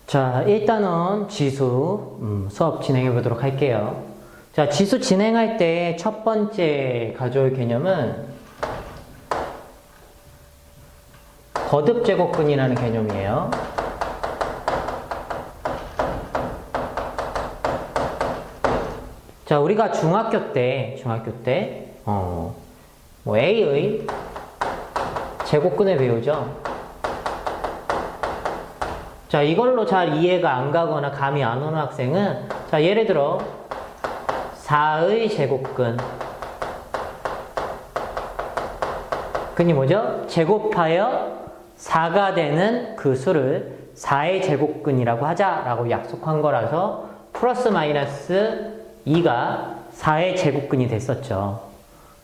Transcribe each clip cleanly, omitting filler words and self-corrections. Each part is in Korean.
자, 일단은 지수 수업 진행해 보도록 할게요. 자, 지수 진행할 때 첫 번째 가져올 개념은 거듭제곱근이라는 개념이에요. 자, 우리가 중학교 때 A의 제곱근을 배우죠. 자, 이걸로 잘 이해가 안 가거나 감이 안 오는 학생은, 자, 예를 들어 4의 제곱근. 근이 뭐죠? 제곱하여 4가 되는 그 수를 4의 제곱근이라고 하자라고 약속한 거라서 플러스 마이너스 2가 4의 제곱근이 됐었죠.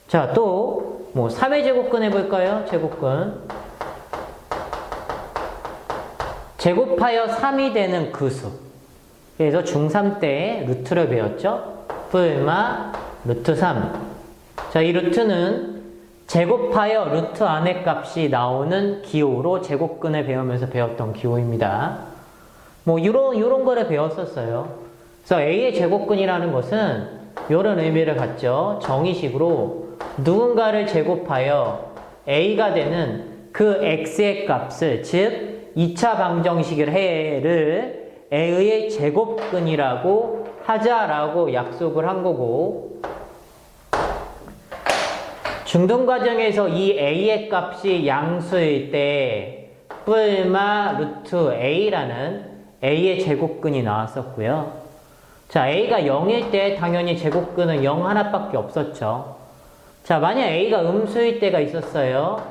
자, 또 뭐 3의 제곱근 해볼까요? 제곱근. 제곱하여 3이 되는 그 수. 그래서 중3 때 루트를 배웠죠? 뿔마 루트 3. 자, 이 루트는 제곱하여 루트 안의 값이 나오는 기호로 제곱근을 배우면서 배웠던 기호입니다. 뭐 요런 거를 배웠었어요. 그래서 A의 제곱근이라는 것은 이런 의미를 갖죠. 정의식으로 누군가를 제곱하여 A가 되는 그 X의 값을, 즉 2차 방정식을 해를 A의 제곱근이라고 하자라고 약속을 한 거고, 중등과정에서 이 A의 값이 양수일 때 뿔마 루트 A라는 A의 제곱근이 나왔었고요. 자, A가 0일 때 당연히 제곱근은 0 하나밖에 없었죠. 자, 만약 A가 음수일 때가 있었어요.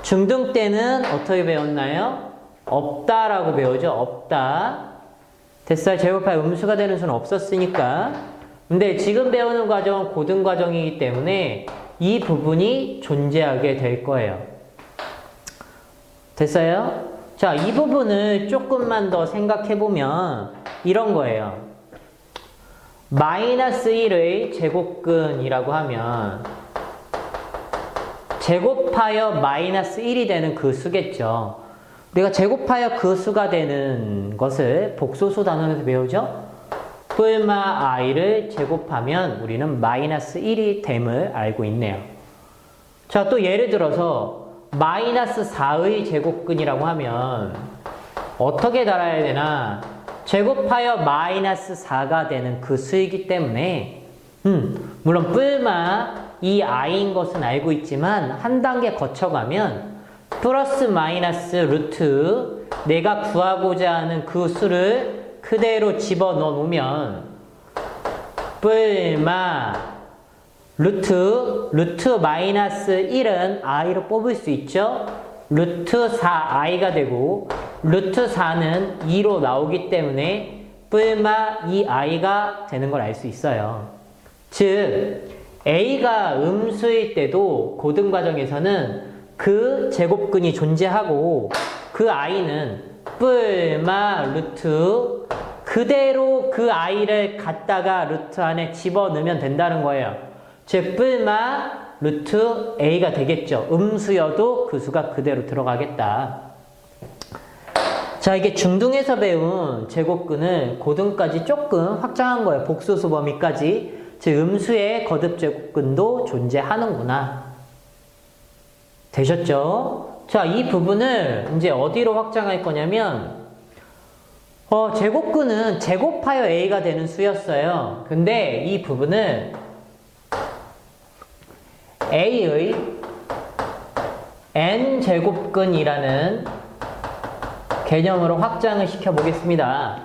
중등 때는 어떻게 배웠나요? 없다라고 배우죠. 없다. 됐어요. 제곱하여 음수가 되는 수는 없었으니까. 근데 지금 배우는 과정은 고등 과정이기 때문에 이 부분이 존재하게 될 거예요. 됐어요? 자, 이 부분을 조금만 더 생각해보면 이런 거예요. 마이너스 1의 제곱근이라고 하면 제곱하여 마이너스 1이 되는 그 수겠죠. 우리가 제곱하여 그 수가 되는 것을 복소수 단원에서 배우죠. 뿔마 i를 제곱하면 우리는 마이너스 1이 됨을 알고 있네요. 자, 또 예를 들어서 마이너스 4의 제곱근이라고 하면 어떻게 달아야 되나? 제곱하여 마이너스 4가 되는 그 수이기 때문에 물론 뿔마 이 i인 것은 알고 있지만 한 단계 거쳐가면 플러스 마이너스 루트 내가 구하고자 하는 그 수를 그대로 집어넣어 놓으면 뿔마 루트 마이너스 1은 i로 뽑을 수 있죠. 루트 4i가 되고 루트 4는 2로 나오기 때문에 뿔마 2i가 되는 걸 알 수 있어요. 즉 A가 음수일 때도 고등 과정에서는 그 제곱근이 존재하고 그 i는 뿔마 루트 그대로 그 i를 갖다가 루트 안에 집어넣으면 된다는 거예요. 즉 뿔마 루트 A가 되겠죠. 음수여도 그 수가 그대로 들어가겠다. 자, 이게 중등에서 배운 제곱근을 고등까지 조금 확장한 거예요. 복소수 범위까지. 즉 음수의 거듭제곱근도 존재하는구나. 되셨죠? 자, 이 부분을 이제 어디로 확장할 거냐면 제곱근은 제곱하여 A가 되는 수였어요. 근데 이 부분을 A의 n제곱근이라는 개념으로 확장을 시켜보겠습니다.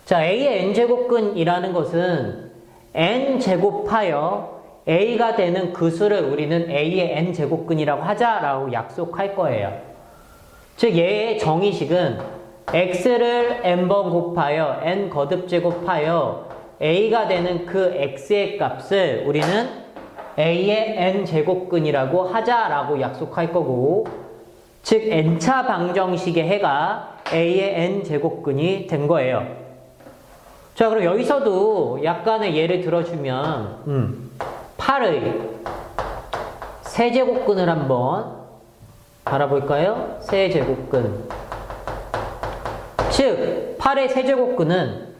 자, A의 n제곱근이라는 것은 n제곱하여 A가 되는 그 수를 우리는 A의 n제곱근이라고 하자라고 약속할 거예요. 즉 얘의 정의식은 x를 n번 곱하여 n 거듭제곱하여 A가 되는 그 x의 값을 우리는 A의 n제곱근이라고 하자라고 약속할 거고, 즉 n차 방정식의 해가 A의 n제곱근이 된 거예요. 자, 그럼 여기서도 약간의 예를 들어주면 8의 세제곱근을 한번 바라볼까요? 세제곱근. 즉 8의 세제곱근은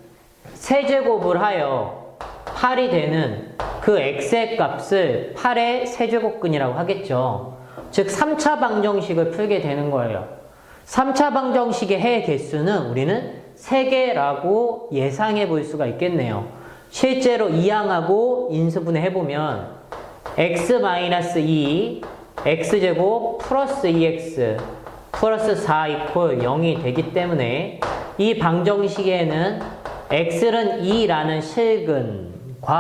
세제곱을 하여 8이 되는 그 x의 값을 8의 세제곱근이라고 하겠죠. 즉 3차 방정식을 풀게 되는 거예요. 3차 방정식의 해 개수는 우리는 3개라고 예상해 볼 수가 있겠네요. 실제로 이항하고 인수분해 해보면 x-2 x제곱 플러스 2x 플러스 4 이퀄 0이 되기 때문에 이 방정식에는 x는 2라는 실근과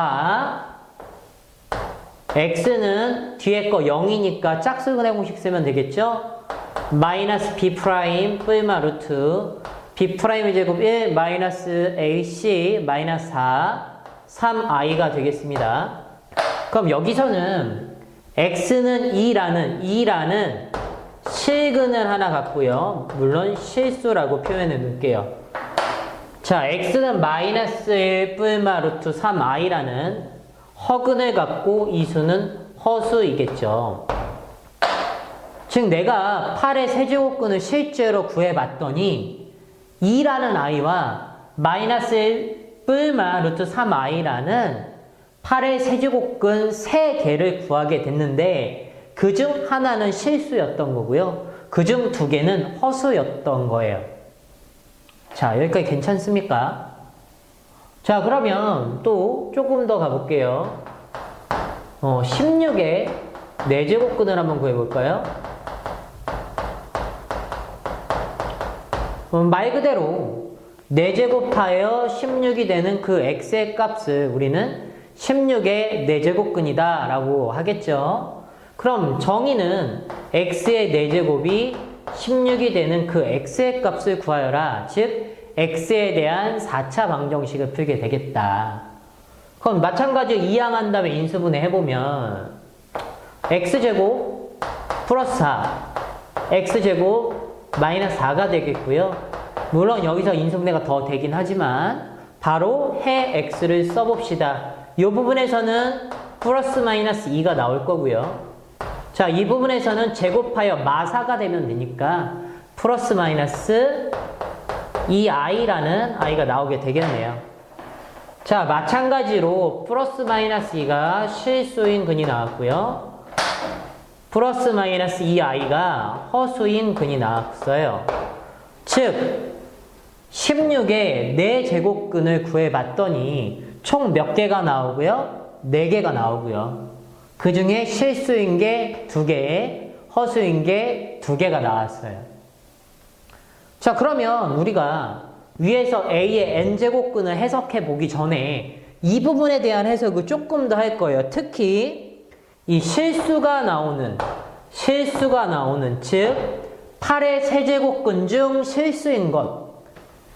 x는 뒤에 거 0이니까 짝수근해 공식 쓰면 되겠죠? 마이너스 b 프라임 뿔마 루트 b 프라임의 제곱 1 마이너스 ac 마이너스 4 3i가 되겠습니다. 그럼 여기서는 x는 2라는 실근을 하나 갖고요. 물론 실수라고 표현해 놓을게요. 자, x는 마이너스 1 뿔마 루트 3i라는 허근을 갖고 이 수는 허수이겠죠. 즉 내가 8의 세제곱근을 실제로 구해봤더니 2라는 i와 마이너스 1 뿔마 루트 3i라는 8의 세제곱근 3개를 구하게 됐는데 그중 하나는 실수였던 거고요. 그중 2개는 허수였던 거예요. 자, 여기까지 괜찮습니까? 자, 그러면 또 조금 더 가볼게요. 16의 4제곱근을 한번 구해볼까요? 말 그대로 4제곱하여 16이 되는 그 x의 값을 우리는 16의 4제곱근이다 라고 하겠죠. 그럼 정의는 x의 4제곱이 16이 되는 그 x의 값을 구하여라. 즉 x에 대한 4차 방정식을 풀게 되겠다. 그럼 마찬가지로 이항한 다음에 인수분해 해보면 x제곱 플러스 4 x제곱 마이너스 4가 되겠고요. 물론 여기서 인수분해가 더 되긴 하지만 바로 해 x를 써봅시다. 이 부분에서는 플러스 마이너스 2가 나올 거고요. 자, 이 부분에서는 제곱하여 마사가 되면 되니까 플러스 마이너스 2i라는 i가 나오게 되겠네요. 자, 마찬가지로 플러스 마이너스 2가 실수인 근이 나왔고요. 플러스 마이너스 2i가 허수인 근이 나왔어요. 즉 16의 4제곱근을 구해봤더니 총 몇 개가 나오고요? 4개가 나오고요. 그 중에 실수인 게 2개, 허수인 게 2개가 나왔어요. 자, 그러면 우리가 위에서 A의 n제곱근을 해석해 보기 전에 이 부분에 대한 해석을 조금 더 할 거예요. 특히 이 실수가 나오는 즉 8의 세제곱근 중 실수인 것,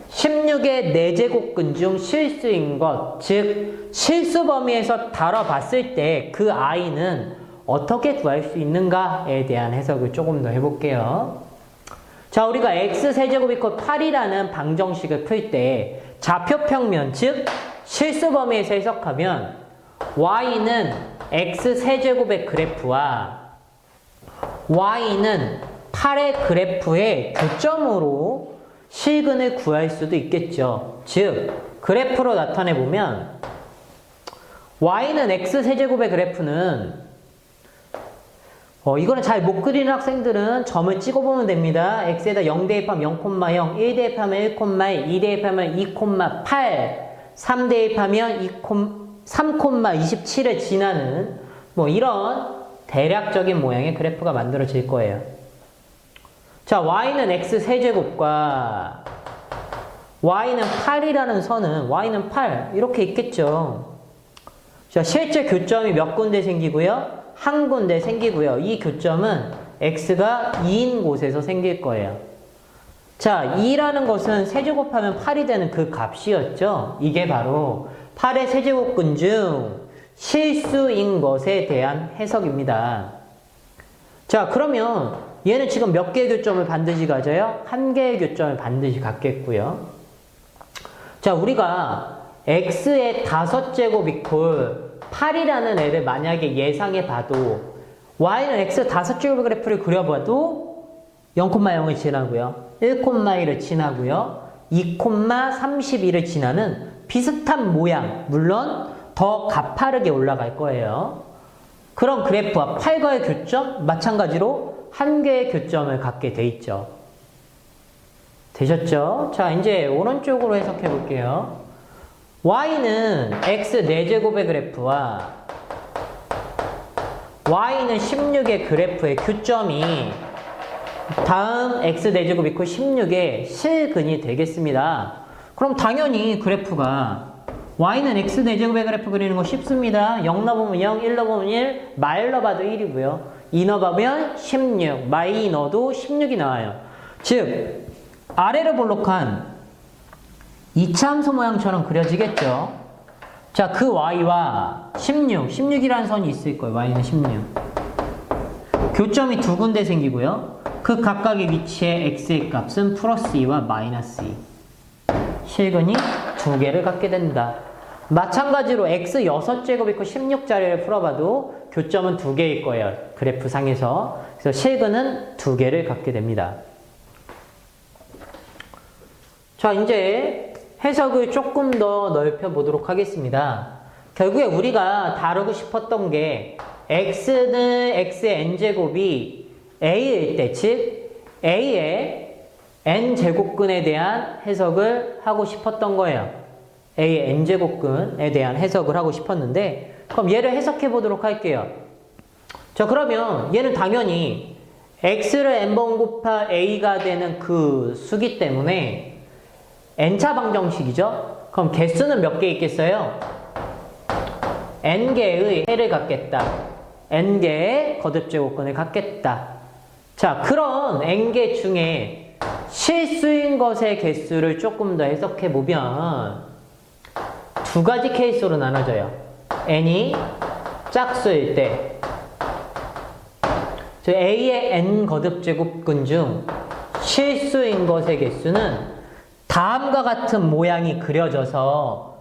16의 4제곱근 중 실수인 것, 즉 실수 범위에서 다뤄봤을 때 그 i는 어떻게 구할 수 있는가에 대한 해석을 조금 더 해볼게요. 자, 우리가 x세제곱 이퀄 8이라는 방정식을 풀 때 좌표평면, 즉 실수 범위에서 해석하면 y는 x세제곱의 그래프와 y는 8의 그래프의 교점으로 실근을 구할 수도 있겠죠. 즉 그래프로 나타내보면 y는 x세제곱의 그래프는 이거는 잘 못 그리는 학생들은 점을 찍어보면 됩니다. x에다 0 대입하면 0,0, 1 대입하면 1,1, 2 대입하면 2,8, 3 대입하면 3,27을 지나는 이런 대략적인 모양의 그래프가 만들어질 거예요. 자, y는 x세제곱과 y는 8이라는 선은 y는 8 이렇게 있겠죠. 자, 실제 교점이 몇 군데 생기고요? 한 군데 생기고요. 이 교점은 x가 2인 곳에서 생길 거예요. 자, 2라는 것은 세제곱하면 8이 되는 그 값이었죠. 이게 바로 8의 세제곱근 중 실수인 것에 대한 해석입니다. 자, 그러면 얘는 지금 몇 개의 교점을 반드시 가져요? 한 개의 교점을 반드시 갖겠고요. 자, 우리가 x의 5제곱 이퀄 8이라는 애를 만약에 예상해 봐도 y는 x 5제곱 그래프를 그려봐도 0,0을 지나고요. 1,1을 지나고요. 2,32를 지나는 비슷한 모양, 물론 더 가파르게 올라갈 거예요. 그런 그래프와 8과의 교점, 마찬가지로 한 개의 교점을 갖게 돼 있죠. 되셨죠? 자, 이제 오른쪽으로 해석해 볼게요. y는 x 4제곱의 그래프와 y는 16의 그래프의 교점이 다음 x 4제곱 이퀄 16의 실근이 되겠습니다. 그럼 당연히 그래프가 y는 x 4제곱의 그래프 그리는 거 쉽습니다. 0 넣어보면 0, 1 넣어보면 1, 말 넣어봐도 1이고요. 2 넣어보면 16, 마이 넣어도 16이 나와요. 즉 아래로 볼록한 2차 함수 모양처럼 그려지겠죠. 자, 그 y와 16이라는 선이 있을 거예요. y는 16. 교점이 두 군데 생기고요. 그 각각의 위치에 x의 값은 플러스 2와 마이너스 2. 실근이 두 개를 갖게 된다. 마찬가지로 x 6제곱 이퀄 16자리를 풀어봐도 교점은 두 개일 거예요. 그래프 상에서. 그래서 실근은 두 개를 갖게 됩니다. 자, 이제 해석을 조금 더 넓혀 보도록 하겠습니다. 결국에 우리가 다루고 싶었던 게 x는 x의 n제곱이 a일 때, 즉 a의 n제곱근에 대한 해석을 하고 싶었던 거예요. a의 n제곱근에 대한 해석을 하고 싶었는데, 그럼 얘를 해석해 보도록 할게요. 자, 그러면 얘는 당연히 x를 n번 곱하 a가 되는 그 수기 때문에 n차 방정식이죠? 그럼 개수는 몇 개 있겠어요? n개의 해를 갖겠다. n개의 거듭제곱근을 갖겠다. 자, 그런 n개 중에 실수인 것의 개수를 조금 더 해석해 보면 두 가지 케이스로 나눠져요. n이 짝수일 때, 즉 a의 n 거듭제곱근 중 실수인 것의 개수는 다음과 같은 모양이 그려져서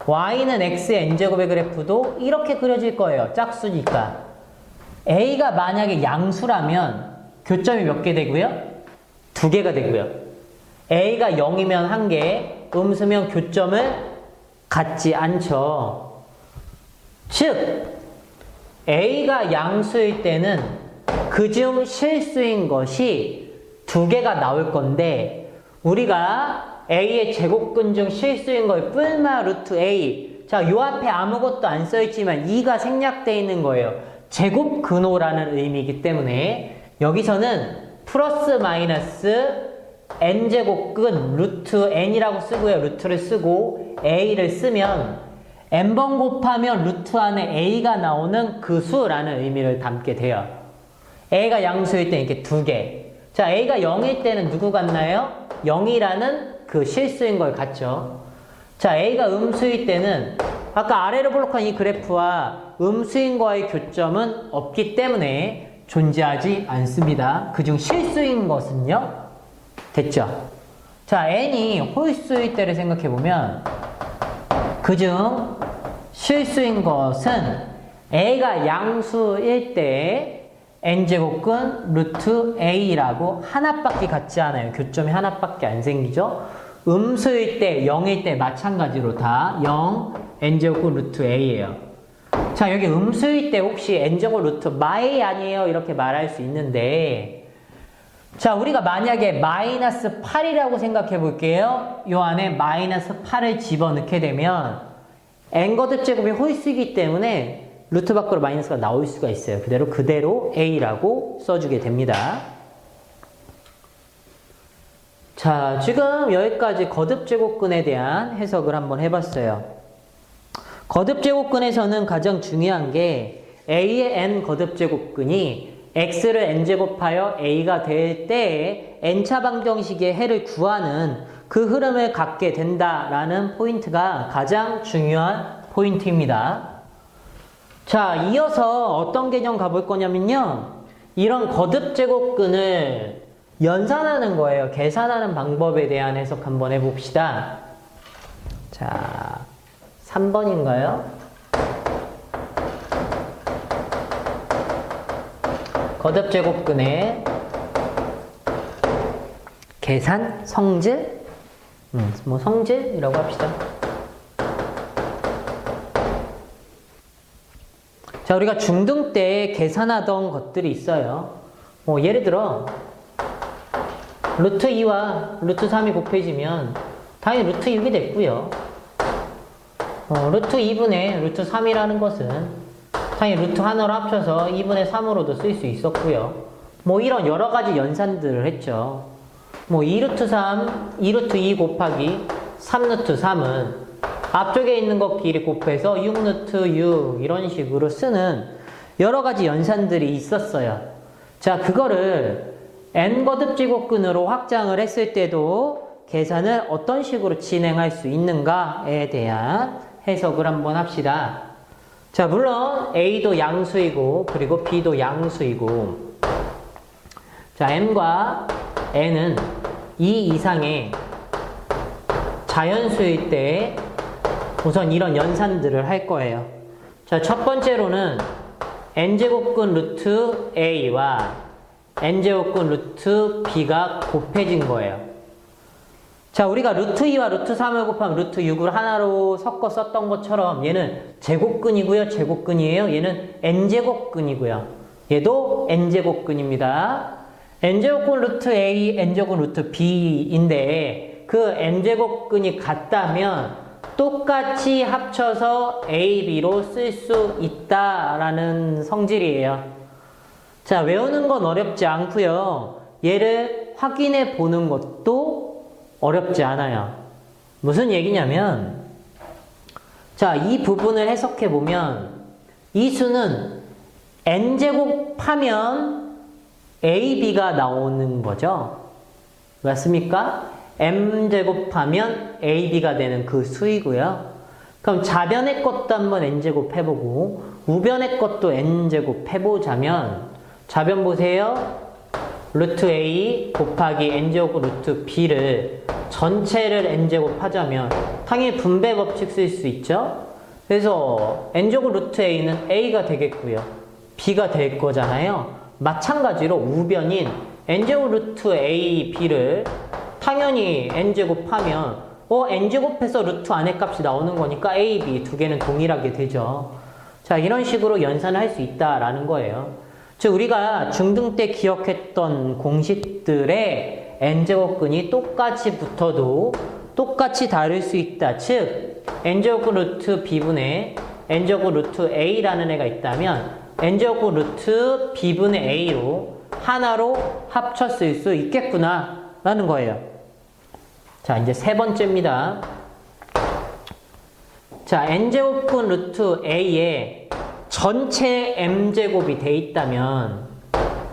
y는 x의 n제곱의 그래프도 이렇게 그려질 거예요. 짝수니까. a가 만약에 양수라면 교점이 몇 개 되고요? 두 개가 되고요. a가 0이면 한 개, 음수면 교점을 갖지 않죠. 즉 a가 양수일 때는 그중 실수인 것이 두 개가 나올 건데, 우리가 a의 제곱근 중 실수인 걸 뿔마 루트 a. 자, 요 앞에 아무것도 안 써있지만 2가 생략되어 있는 거예요. 제곱근호라는 의미이기 때문에 여기서는 플러스 마이너스 n제곱근 루트 n이라고 쓰고요. 루트를 쓰고 a를 쓰면 n번 곱하면 루트 안에 a가 나오는 그 수라는 의미를 담게 돼요. a가 양수일 때 이렇게 두 개. 자, a가 0일 때는 누구 같나요? 0이라는 그 실수인 걸 갖죠. 자, a가 음수일 때는 아까 아래로 볼록한 이 그래프와 음수인 거의 교점은 없기 때문에 존재하지 않습니다. 그중 실수인 것은요? 됐죠? 자, n이 홀수일 때를 생각해보면 그중 실수인 것은 a가 양수일 때 n제곱근 루트 a라고 하나밖에 같지 않아요. 교점이 하나밖에 안 생기죠. 음수일 때, 0일 때 마찬가지로 다 0, n제곱근 루트 a예요. 자, 여기 음수일 때 혹시 n제곱 루트 마이 아니에요? 이렇게 말할 수 있는데, 자, 우리가 만약에 마이너스 8이라고 생각해 볼게요. 요 안에 마이너스 8을 집어넣게 되면 n거듭제곱이 홀수이기 때문에 루트 밖으로 마이너스가 나올 수가 있어요. 그대로 a라고 써주게 됩니다. 자, 지금 여기까지 거듭제곱근에 대한 해석을 한번 해봤어요. 거듭제곱근에서는 가장 중요한 게 a의 n 거듭제곱근이 x를 n제곱하여 a가 될 때에 n차 방정식의 해를 구하는 그 흐름을 갖게 된다라는 포인트가 가장 중요한 포인트입니다. 자, 이어서 어떤 개념 가볼 거냐면요. 이런 거듭제곱근을 연산하는 거예요. 계산하는 방법에 대한 해석 한번 해봅시다. 자, 3번인가요? 거듭제곱근의 계산 성질? 뭐 성질이라고 합시다. 자, 우리가 중등 때 계산하던 것들이 있어요. 예를 들어 루트 2와 루트 3이 곱해지면 당연히 루트 6이 됐고요. 루트 2분의 루트 3이라는 것은 당연히 루트 하나로 합쳐서 2분의 3으로도 쓸 수 있었고요. 이런 여러 가지 연산들을 했죠. 2루트 3, 2루트 2 곱하기 3루트 3은 앞쪽에 있는 것끼리 곱해서 6루트 6 이런 식으로 쓰는 여러 가지 연산들이 있었어요. 자, 그거를 n거듭제곱근으로 확장을 했을 때도 계산을 어떤 식으로 진행할 수 있는가에 대한 해석을 한번 합시다. 자, 물론 a도 양수이고 그리고 b도 양수이고, 자, m과 n은 2 이상의 자연수일 때 우선 이런 연산들을 할 거예요. 자, 첫 번째로는 n제곱근 루트 a와 n제곱근 루트 b가 곱해진 거예요. 자, 우리가 루트 2와 루트 3을 곱하면 루트 6을 하나로 섞어 썼던 것처럼 얘는 제곱근이고요. 제곱근이에요. 얘는 n제곱근이고요. 얘도 n제곱근입니다. n제곱근 루트 a, n제곱근 루트 b인데 그 n제곱근이 같다면 똑같이 합쳐서 a, b로 쓸 수 있다라는 성질이에요. 자, 외우는 건 어렵지 않고요. 얘를 확인해 보는 것도 어렵지 않아요. 무슨 얘기냐면, 자, 이 부분을 해석해 보면 이 수는 n제곱하면 ab가 나오는 거죠. 맞습니까? m제곱하면 ab가 되는 그 수이고요. 그럼 좌변의 것도 한번 n제곱 해보고 우변의 것도 n제곱 해보자면, 좌변 보세요. 루트 a 곱하기 n제곱 루트 b를 전체를 n제곱 하자면 당연히 분배 법칙 쓸 수 있죠. 그래서 n제곱 루트 a는 a가 되겠고요. b가 될 거잖아요. 마찬가지로 우변인 n제곱 루트 a, b를 당연히 n제곱하면 n제곱해서 루트 안의 값이 나오는 거니까 a, b 두 개는 동일하게 되죠. 자, 이런 식으로 연산을 할 수 있다라는 거예요. 즉, 우리가 중등 때 기억했던 공식들의 n제곱근이 똑같이 붙어도 똑같이 다를 수 있다. 즉, n제곱 루트 b분의 n제곱 루트 a라는 애가 있다면 n제곱 루트 b분의 a로 하나로 합쳤을 수 있겠구나 라는 거예요. 자, 이제 세 번째입니다. 자, n제곱근 루트 a에 전체 m제곱이 돼 있다면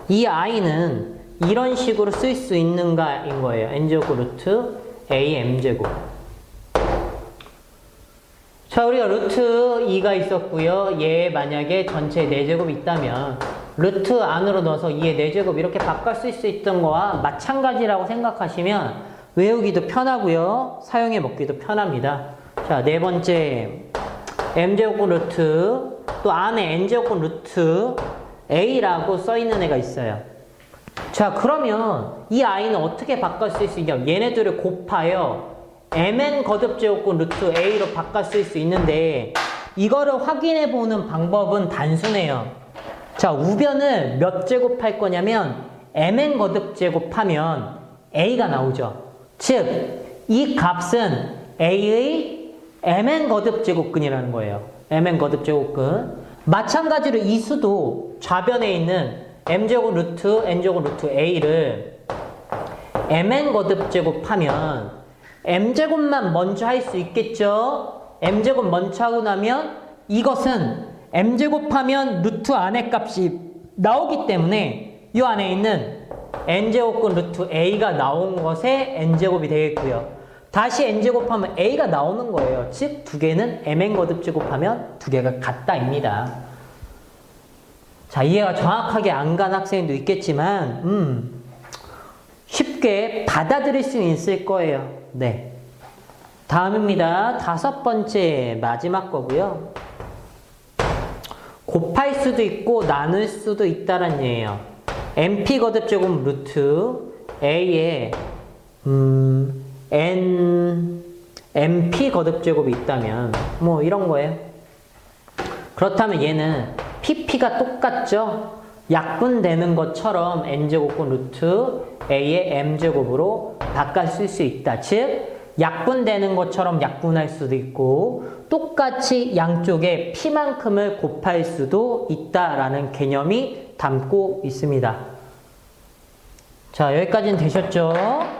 이 i는 이런 식으로 쓸 수 있는가인 거예요. n제곱 루트 a m제곱. 자, 우리가 루트 2가 있었고요. 얘 만약에 전체 4제곱이 있다면 루트 안으로 넣어서 2의 4제곱 이렇게 바꿔 쓸 수 있던 거와 마찬가지라고 생각하시면 외우기도 편하고요. 사용해 먹기도 편합니다. 자, 네 번째, m제곱 루트 또 안에 n제곱 루트 a라고 써있는 애가 있어요. 자, 그러면 이 i는 어떻게 바꿔 쓸 수 있냐? 얘네들을 곱하여 mn 거듭제곱근 루트 a로 바꿔 쓸 수 있는데 이거를 확인해 보는 방법은 단순해요. 자, 우변을 몇 제곱할 거냐면 mn 거듭제곱하면 a가 나오죠. 즉, 이 값은 a의 mn 거듭제곱근이라는 거예요. mn 거듭제곱근. 마찬가지로 이 수도 좌변에 있는 m제곱 루트 n제곱 루트 a를 mn 거듭제곱하면 m제곱만 먼저 할 수 있겠죠. m제곱 먼저 하고 나면 이것은 m제곱하면 루트 안의 값이 나오기 때문에 이 안에 있는 n제곱근 루트 a가 나온 것에 n제곱이 되겠고요. 다시 n제곱하면 a가 나오는 거예요. 즉, 두 개는 mn 거듭제곱하면 두 개가 같다입니다. 자, 이해가 정확하게 안 간 학생도 있겠지만 쉽게 받아들일 수 있을 거예요. 네. 다음입니다. 다섯 번째 마지막 거고요. 곱할 수도 있고 나눌 수도 있다란 얘기예요. mp 거듭제곱 루트 a에 MP 거듭제곱이 있다면 뭐 이런 거예요. 그렇다면 얘는 PP가 똑같죠? 약분되는 것처럼 n제곱분 루트 a의 m제곱으로 바꿔 쓸 수 있다. 즉 약분되는 것처럼 약분할 수도 있고 똑같이 양쪽에 p만큼을 곱할 수도 있다라는 개념이 담고 있습니다. 자, 여기까지는 되셨죠?